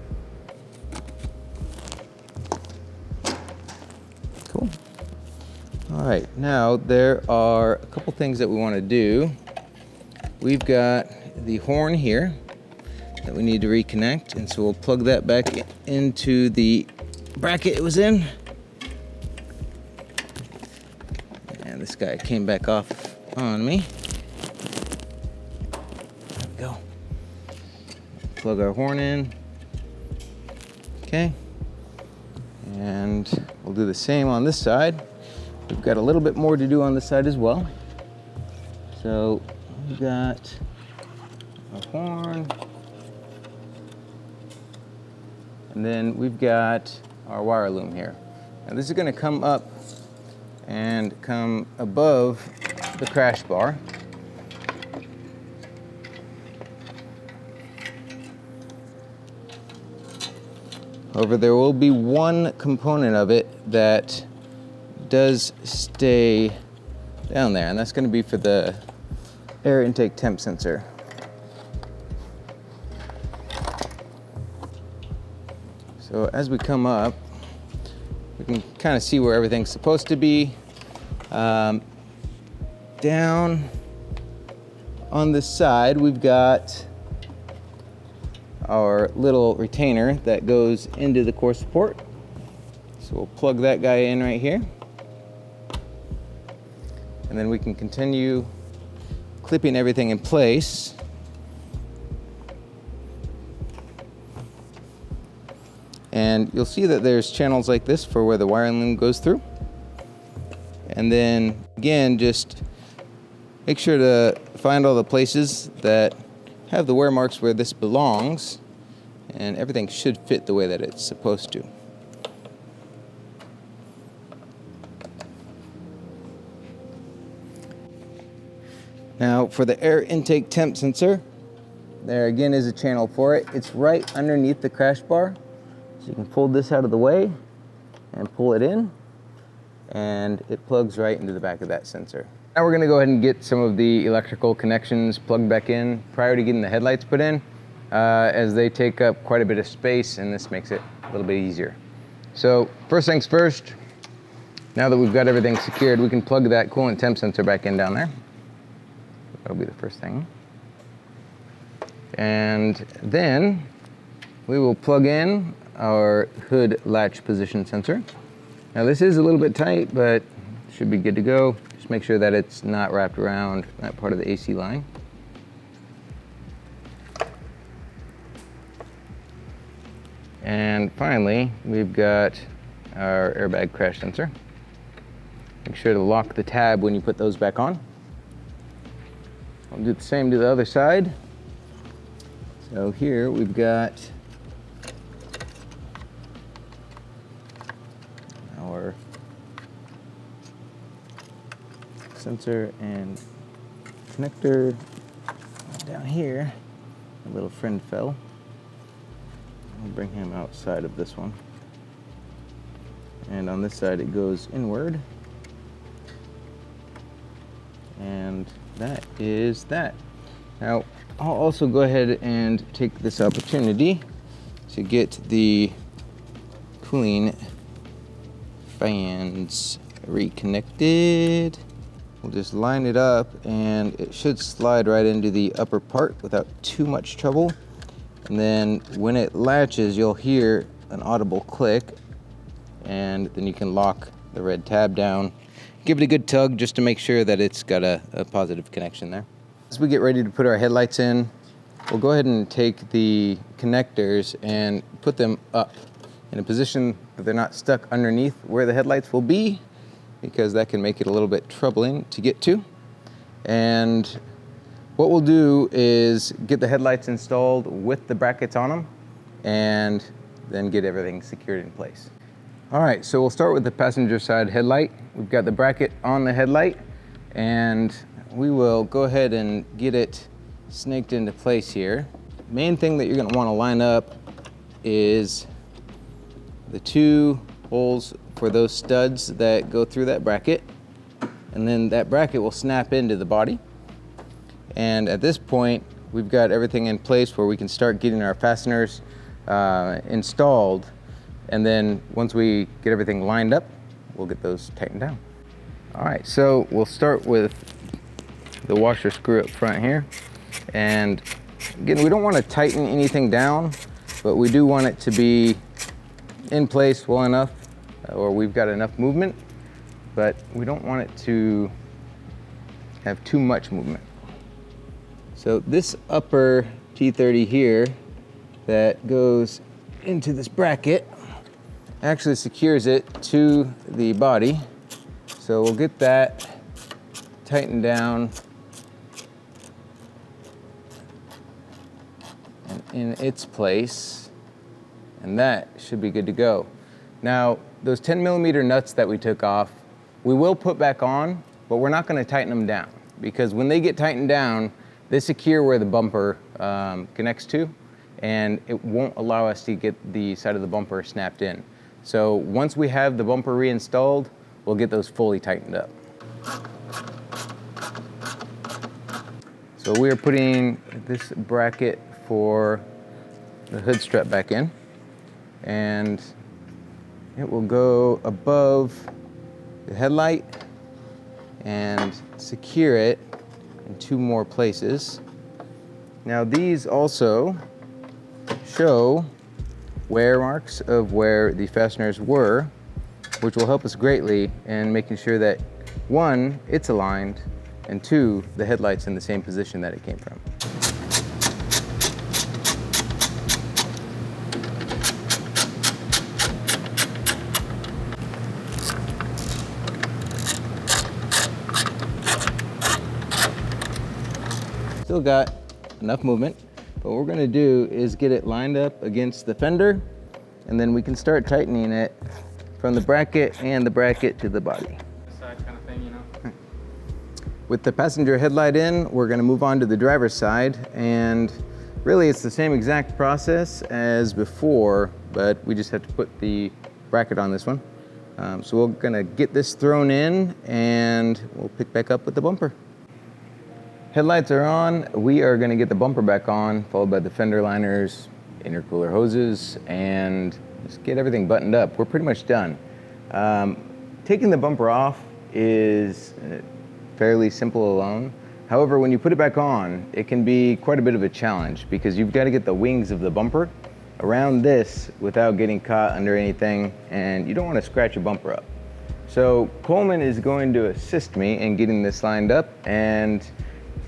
Cool. All right, now there are a couple things that we want to do. We've got the horn here that we need to reconnect, and so we'll plug that back into the bracket it was in. And this guy came back off on me. There we go. Plug our horn in. Okay. And we'll do the same on this side. We've got a little bit more to do on this side as well. So we've got our horn. And then we've got our wire loom here. Now this is going to come up and come above the crash bar. However, there will be one component of it that does stay down there, and that's going to be for the air intake temp sensor. So as we come up, we can kind of see where everything's supposed to be. Down on the side, we've got our little retainer that goes into the core support. So we'll plug that guy in right here. And then we can continue clipping everything in place. And you'll see that there's channels like this for where the wire loom goes through. And then Again, just make sure to find all the places that have the wear marks where this belongs, and everything should fit the way that it's supposed to. Now for the air intake temp sensor, there again is a channel for it. It's right underneath the crash bar. So you can pull this out of the way and pull it in, and it plugs right into the back of that sensor. Now we're gonna go ahead and get some of the electrical connections plugged back in prior to getting the headlights put in, as they take up quite a bit of space, and this makes it a little bit easier. So first things first, now that we've got everything secured, we can plug that coolant temp sensor back in down there. That'll be the first thing. And then we will plug in our hood latch position sensor. Now this is a little bit tight, but should be good to go. Just make sure that it's not wrapped around that part of the AC line. And finally, we've got our airbag crash sensor. Make sure to lock the tab when you put those back on. I'll do the same to the other side. So here we've got our sensor and connector. Down here, a little friend fell. I'll bring him outside of this one. And on this side it goes inward. And that is that. Now, I'll also go ahead and take this opportunity to get the cooling fans reconnected. We'll just line it up and it should slide right into the upper part without too much trouble. And then when it latches, you'll hear an audible click, and then you can lock the red tab down. Give it a good tug just to make sure that it's got a positive connection there. As we get ready to put our headlights in, we'll go ahead and take the connectors and put them up in a position that they're not stuck underneath where the headlights will be, because that can make it a little bit troubling to get to. And what we'll do is get the headlights installed with the brackets on them, and then get everything secured in place. All right, so we'll start with the passenger side headlight. We've got the bracket on the headlight, and we will go ahead and get it snaked into place here. Main thing that you're gonna wanna line up is the two holes for those studs that go through that bracket, and then that bracket will snap into the body. And at this point, we've got everything in place where we can start getting our fasteners installed. And then once we get everything lined up, we'll get those tightened down. All right, so we'll start with the washer screw up front here. And again, we don't want to tighten anything down, but we do want it to be in place well enough, or we've got enough movement, but we don't want it to have too much movement. So this upper T30 here that goes into this bracket actually secures it to the body. So we'll get that tightened down and in its place, and that should be good to go. Now, those 10mm nuts that we took off, we will put back on, but we're not gonna tighten them down, because when they get tightened down, they secure where the bumper connects to, and it won't allow us to get the side of the bumper snapped in. So once we have the bumper reinstalled, we'll get those fully tightened up. So we are putting this bracket for the hood strap back in, and it will go above the headlight and secure it in two more places. Now these also show wear marks of where the fasteners were, which will help us greatly in making sure that, one, it's aligned, and two, the headlight's in the same position that it came from. still got enough movement. But what we're gonna do is get it lined up against the fender, and then we can start tightening it from the bracket and the bracket to the body. Side kind of thing, you know? With the passenger headlight in, we're gonna move on to the driver's side, and really it's the same exact process as before, but we just have to put the bracket on this one. So we're gonna get this thrown in and we'll pick back up with the bumper. Headlights are on. We are gonna get the bumper back on, followed by the fender liners, intercooler hoses, and just get everything buttoned up. We're pretty much done. Taking the bumper off is fairly simple alone. However, when you put it back on, it can be quite a bit of a challenge because you've got to get the wings of the bumper around this without getting caught under anything, and you don't want to scratch your bumper up. So Coleman is going to assist me in getting this lined up, and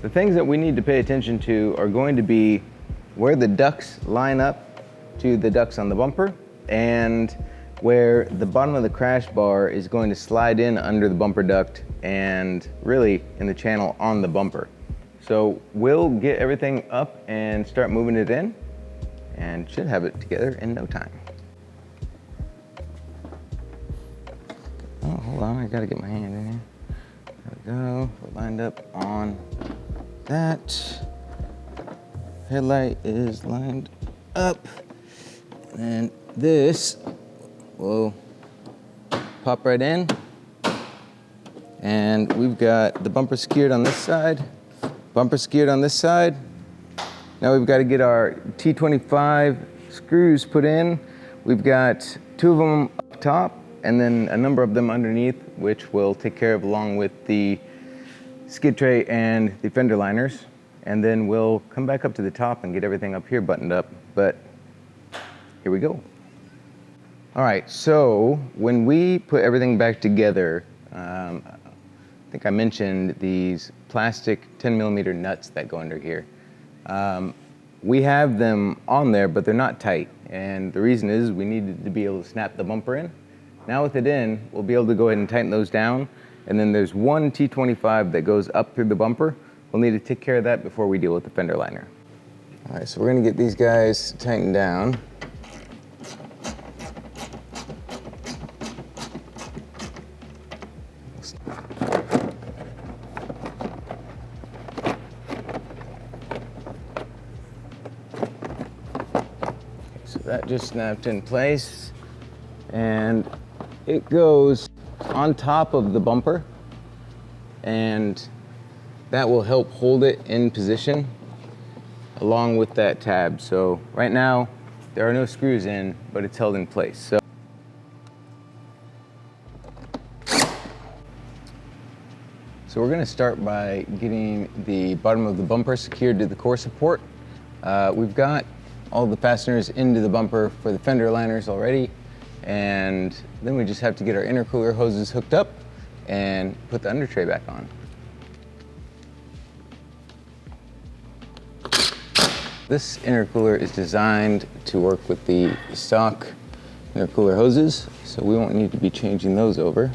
the things that we need to pay attention to are going to be where the ducts line up to the ducts on the bumper, and where the bottom of the crash bar is going to slide in under the bumper duct and really in the channel on the bumper. So we'll get everything up and start moving it in, and should have it together in no time. Oh, hold on, I gotta get my hand in here. There we go, we're lined up on that. Headlight is lined up. And this will pop right in. And we've got the bumper secured on this side, bumper secured on this side. Now we've got to get our T25 screws put in. We've got 2 of them up top and then a number of them underneath, which we'll take care of along with the skid tray and the fender liners. And then we'll come back up to the top and get everything up here buttoned up. But here we go. All right, so when we put everything back together, I think I mentioned these plastic 10mm nuts that go under here. We have them on there, but they're not tight. And the reason is we needed to be able to snap the bumper in. Now with it in, we'll be able to go ahead and tighten those down. And then there's one T25 that goes up through the bumper. We'll need to take care of that before we deal with the fender liner. All right, so we're gonna get these guys tightened down. That just snapped in place, and it goes on top of the bumper, and that will help hold it in position along with that tab. So right now there are no screws in, but it's held in place. So we're gonna start by getting the bottom of the bumper secured to the core support. We've got all the fasteners into the bumper for the fender liners already, and then we just have to get our intercooler hoses hooked up and put the under tray back on. This intercooler is designed to work with the stock intercooler hoses, so we won't need to be changing those over.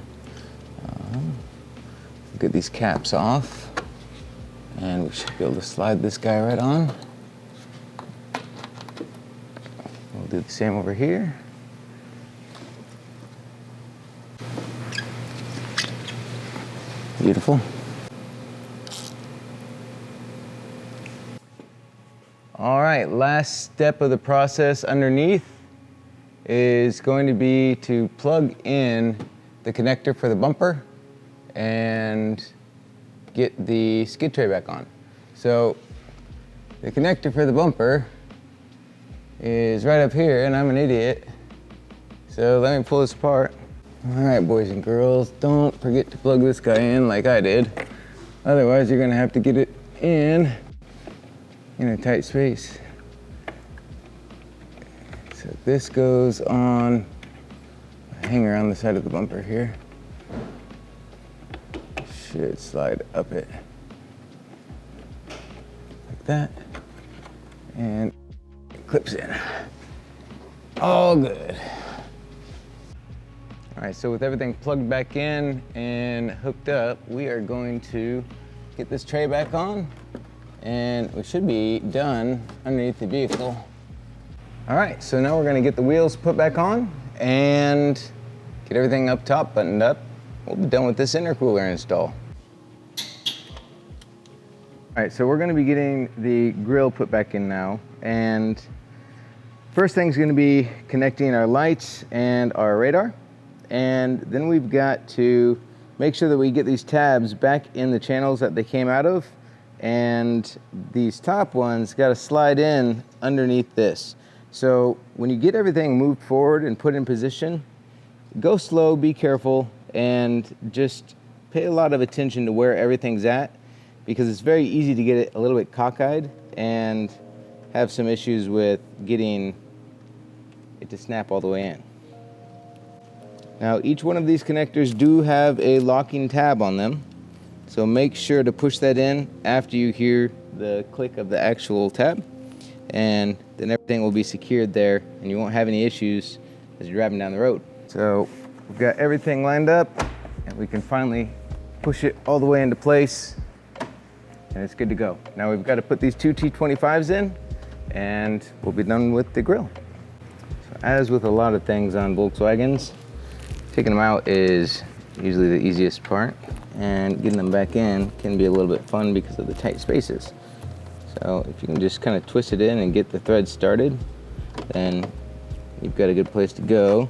Get these caps off, and we should be able to slide this guy right on. We'll do the same over here. Beautiful. All right, last step of the process underneath is going to be to plug in the connector for the bumper and get the skid tray back on. So the connector for the bumper is right up here, and I'm an idiot. So let me pull this apart. All right, boys and girls, don't forget to plug this guy in like I did. Otherwise, you're gonna have to get it in a tight space. So this goes on a hanger on the side of the bumper here. Should slide up it like that, and it clips in. All good. All right, so with everything plugged back in and hooked up, we are going to get this tray back on and we should be done underneath the vehicle. All right, so now we're gonna get the wheels put back on and get everything up top buttoned up. We'll be done with this intercooler install. All right, so we're gonna be getting the grill put back in now, and first thing's gonna be connecting our lights and our radar, and then we've got to make sure that we get these tabs back in the channels that they came out of, and these top ones gotta slide in underneath this. So when you get everything moved forward and put in position, go slow, be careful, and just pay a lot of attention to where everything's at, because it's very easy to get it a little bit cockeyed and have some issues with getting it to snap all the way in. Now, each one of these connectors do have a locking tab on them, so make sure to push that in after you hear the click of the actual tab, and then everything will be secured there and you won't have any issues as you're driving down the road. So we've got everything lined up and we can finally push it all the way into place, and it's good to go. Now we've got to put these two T25s in and we'll be done with the grill. So as with a lot of things on Volkswagens, taking them out is usually the easiest part, and getting them back in can be a little bit fun because of the tight spaces. So if you can just kind of twist it in and get the thread started, then you've got a good place to go,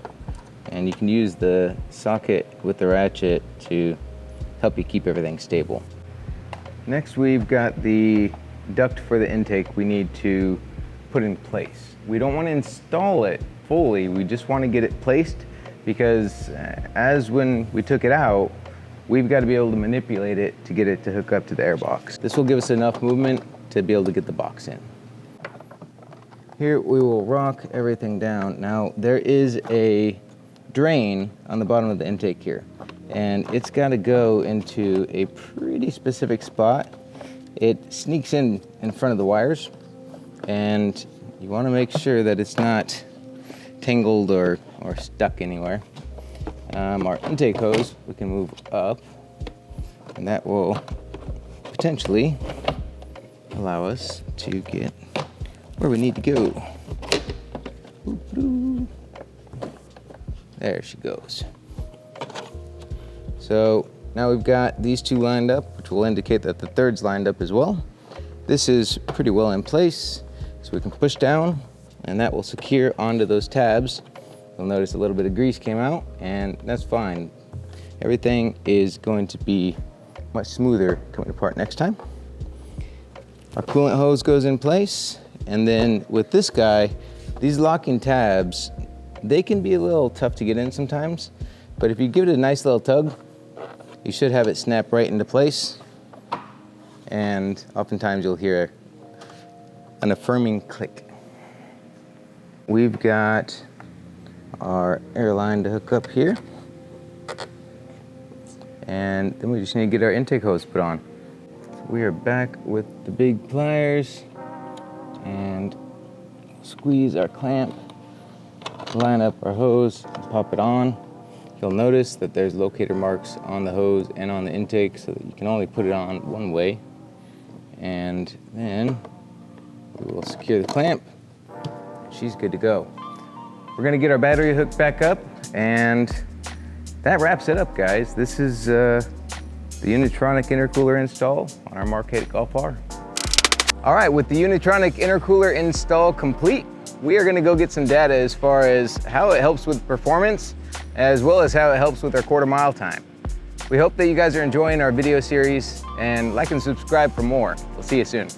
and you can use the socket with the ratchet to help you keep everything stable. Next, we've got the duct for the intake we need to put in place. We don't want to install it fully, we just want to get it placed, because as when we took it out, we've got to be able to manipulate it to get it to hook up to the airbox. This will give us enough movement to be able to get the box in. Here we will rock everything down. Now there is a drain on the bottom of the intake here, and it's got to go into a pretty specific spot. It sneaks in front of the wires, and you want to make sure that it's not tangled or stuck anywhere. Our intake hose we can move up, and that will potentially allow us to get where we need to go. There she goes. So now we've got these two lined up, which will indicate that the third's lined up as well. This is pretty well in place, so we can push down and that will secure onto those tabs. You'll notice a little bit of grease came out, and that's fine. Everything is going to be much smoother coming apart next time. Our coolant hose goes in place, and then with this guy, these locking tabs, they can be a little tough to get in sometimes, but if you give it a nice little tug, you should have it snap right into place, and oftentimes you'll hear an affirming click. We've got our air line to hook up here, and then we just need to get our intake hose put on. So we are back with the big pliers and squeeze our clamp, line up our hose, and pop it on. You'll notice that there's locator marks on the hose and on the intake, so that you can only put it on one way. And then we will secure the clamp. She's good to go. We're gonna get our battery hooked back up, and that wraps it up, guys. This is the Unitronic intercooler install on our Mark 8 Golf R. All right, with the Unitronic intercooler install complete, we are gonna go get some data as far as how it helps with performance, as well as how it helps with our quarter-mile time. We hope that you guys are enjoying our video series, and like and subscribe for more. We'll see you soon.